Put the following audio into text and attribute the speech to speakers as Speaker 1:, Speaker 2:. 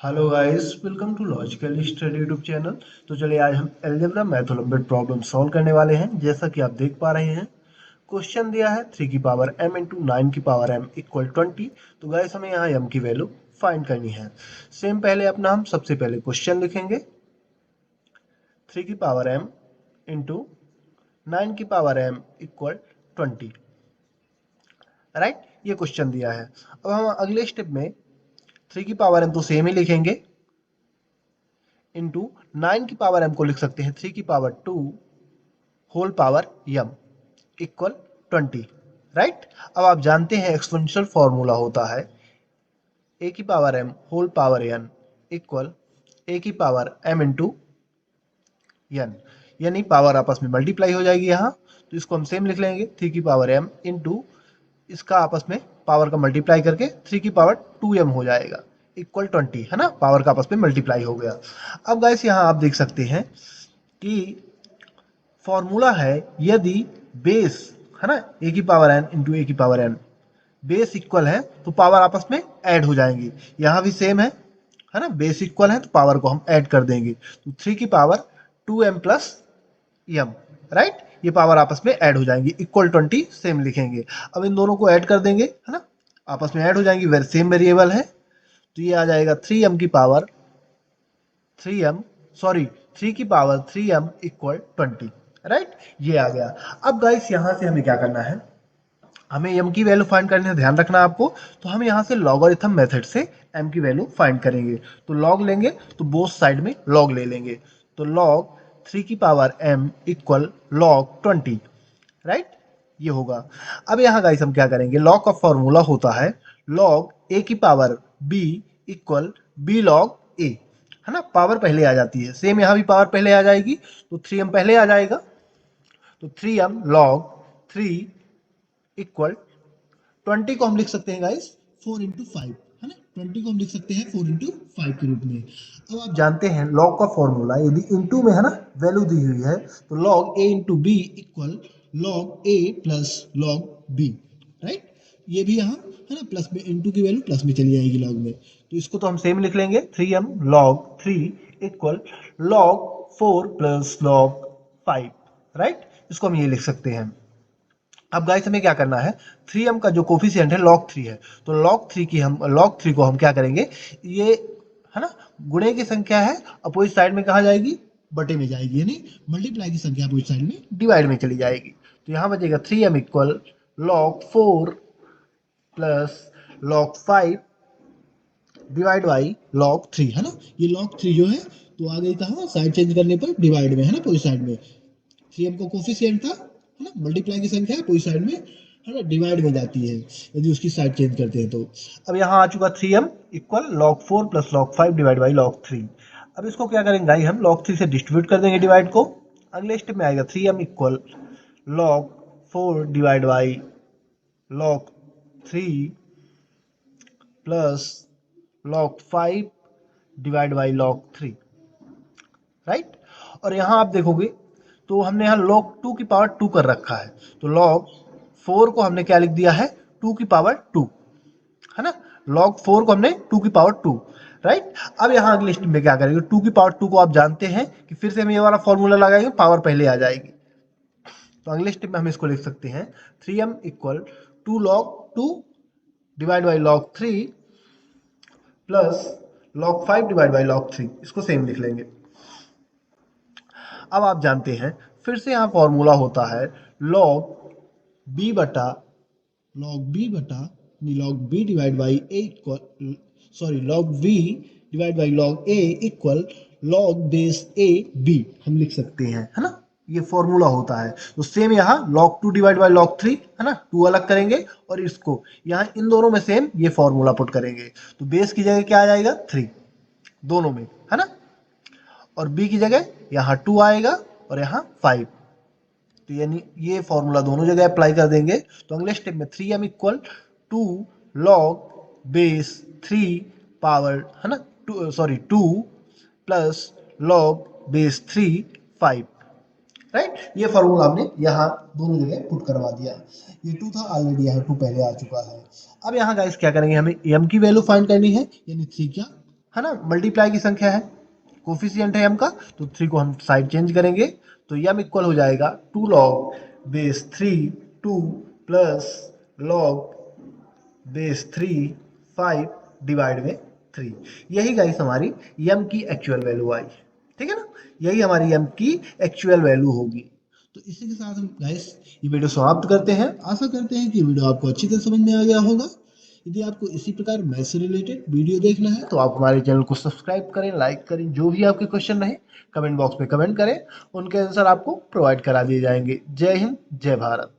Speaker 1: Hello guys, welcome to logical study YouTube channel. तो चलिए आज हम algebra math olympiad problem solve करने वाले हैं। जैसा कि आप देख पा रहे हैं, क्वेश्चन दिया है 3 की पावर m इंटू 9 की पावर m इक्वल 20। तो गाइस हमें यहाँ m की वैल्यू फाइंड करनी है। सेम पहले अपना हम सबसे पहले क्वेश्चन लिखेंगे 3 की पावर m इंटू 9 की पावर m इक्वल 20। राइट, ये क्वेश्चन दिया है। अब हम अगले स्टेप में 3 की पावर m तो सेम ही लिखेंगे, इंटू 9 की पावर m को लिख सकते हैं 3 की power 2 whole power m equal 20। Right, अब आप जानते हैं एक्सपोनेंशियल फॉर्मूला होता है a की power m whole power n equal a की पावर m इंटू n, यानी पावर आपस में मल्टीप्लाई हो जाएगी यहाँ। तो इसको हम सेम लिख लेंगे 3 की पावर m इंटू इसका आपस में पावर का मल्टीप्लाई करके 3 की पावर 2m हो जाएगा इक्वल 20, है ना। पावर का आपस में मल्टीप्लाई हो गया। अब गाइस यहाँ आप देख सकते हैं कि फॉर्मूला है यदि बेस, है ना, ए की पावर n इंटू ए की पावर n बेस इक्वल है तो पावर आपस में ऐड हो जाएंगी। यहाँ भी सेम है ना, बेस इक्वल है तो पावर को हम ऐड कर देंगे। तो 3 की power 2m plus m, right, ये पावर आपस में ऐड हो जाएंगी इक्वल 20 सेम लिखेंगे। अब इन दोनों को ऐड कर देंगे, है ना, आपस में ऐड हो जाएंगी, सेम वेरिएबल है। तो ये आ जाएगा 3m की पावर 3m, सॉरी 3 की पावर 3m इक्वल 20। राइट, ये आ गया। अब गाइस यहाँ से हमें क्या करना है, हमें m की वैल्यू फाइंड करने है, ध्यान रखना आपको। तो हम यहाँ से लॉगरिथम मेथड से m की वैल्यू फाइंड करेंगे। तो लॉग लेंगे तो बोथ साइड में लॉग ले लेंगे। तो लॉग 3 की power m equal log 20। Right, ये होगा। अब यहाँ गाइस हम क्या करेंगे, लॉग का फॉर्मूला होता है लॉग a की power b equal b log a, है ना। पावर पहले आ जाती है, सेम यहाँ भी पावर पहले आ जाएगी। तो 3m पहले आ जाएगा। तो 3m लॉग 3 इक्वल 20 को हम लिख सकते हैं गाइस 4 इंटू 5, है ना। 20 को हम लिख सकते हैं 4 इंटू 5 के रूप में। अब आप जानते हैं लॉग का फॉर्मूला यदि इंटू में, है ना, वैल्यू दी हुई है तो लॉग ए इंटू बी इक्वल लॉग ए प्लस लॉग बी। राइट, ये भी यहाँ, है ना, प्लस में इंटू की वैल्यू प्लस में चली जाएगी लॉग में। तो इसको तो हम सेम लिख लेंगे 3m log 3 equal log 4 plus log 5। Right, इसको हम ये लिख सकते हैं। अब गाइस हमें क्या करना है, 3m का जो कोफिशिएंट है log 3 है। तो log 3 को हम क्या करेंगे, ये, है ना, गुणे की संख्या है, अपोजिट साइड में कहा जाएगी, बटे में जाएगी, यानी मल्टीप्लाई की संख्या अपोजिट साइड में डिवाइड में चली जाएगी। तो यहाँ बचेगा 3m equal log 4 plus log 5 divide by log 3, है ना। ये log 3 जो है तो आ गई कहाँ, साइड चेंज करने पर डिवाइड में, है ना, अपोजिट साइड में। 3m का कोफिशिएंट था, है ना, मल्टीप्लाई की संख्या अपोजिट साइड में, है ना, डिवाइड में जाती है यदि उसकी साइड चेंज करते हैं तो। अब यहाँ आ चुका 3m equal log 4 plus log 5 divide by log 3। अब इसको क्या करेंगे भाई, हम log 3 से डिस्ट्रीब्यूट कर देंगे डिवाइड को। अगले स्टेप में आएगा 3m equal log 4 divide by log 3 plus log 5 divide by log 3। Right, और यहाँ आप देखोगे तो हमने यहाँ log 2 की पावर 2 कर रखा है। तो log 4 को हमने क्या लिख दिया है, 2 की पावर 2, है ना। log 4 को हमने 2 की पावर 2। राइट, अब यहाँ अगले स्टेप में क्या करेंगे, 2 की पावर 2 को आप जानते हैं कि फिर से हम ये वाला फॉर्मूला लगाएंगे, पावर पहले आ जाएगी। तो अगले स्टेप में हम इसको लिख सकते हैं 3m equal 2 log 2 divide by log 3 plus log 5 divide by log 3, इसको सेम लिख लेंगे। अब आप जानते हैं फिर से यहाँ फॉर्मूला होता है log b बटा log b divide by A equal, sorry, log b divide by log a equal log base a b हम लिख सकते हैं, है ना। ये फॉर्मूला होता है। तो सेम यहाँ log 2 डिवाइड बाई log 3, है ना, 2 अलग करेंगे और इसको यहाँ इन दोनों में सेम ये फॉर्मूला पुट करेंगे। तो बेस की जगह क्या आ जाएगा, 3 दोनों में, है ना, और b की जगह यहाँ 2 आएगा और यहाँ 5। तो यानी ये फॉर्मूला दोनों जगह अप्लाई कर देंगे। तो अगले स्टेप में 3m equal 2 log base 3 power, है ना, 2 प्लस लॉग बेस 3 5। राइट, ये फॉर्मूला हमने यहाँ दोनों जगह पुट करवा दिया। ये 2 था ऑलरेडी, यहाँ 2 पहले आ चुका है। अब यहाँ गाइस क्या करेंगे, हमें m की वैल्यू फाइंड करनी है, यानी 3 क्या है ना, मल्टीप्लाई की संख्या है, कोफिशिएंट है m का, तो 3 को हम साइड चेंज करेंगे तो m इक्वल हो जाएगा 2 log base 3 2 plus log base 3 5 divide में 3। यही गाइस हमारी m की एक्चुअल वैल्यू आई, ठीक है ना, यही हमारी m की एक्चुअल वैल्यू होगी। तो इसी के साथ हम गाइस ये वीडियो समाप्त करते हैं। आशा करते हैं कि वीडियो आपको अच्छी तरह समझ में आ गया होगा। यदि आपको इसी प्रकार मैथ से रिलेटेड वीडियो देखना है तो आप हमारे चैनल को सब्सक्राइब करें, लाइक करें, जो भी आपके क्वेश्चन रहे कमेंट बॉक्स में कमेंट करें, उनके आंसर आपको प्रोवाइड करा दिए जाएंगे। जय हिंद, जय भारत।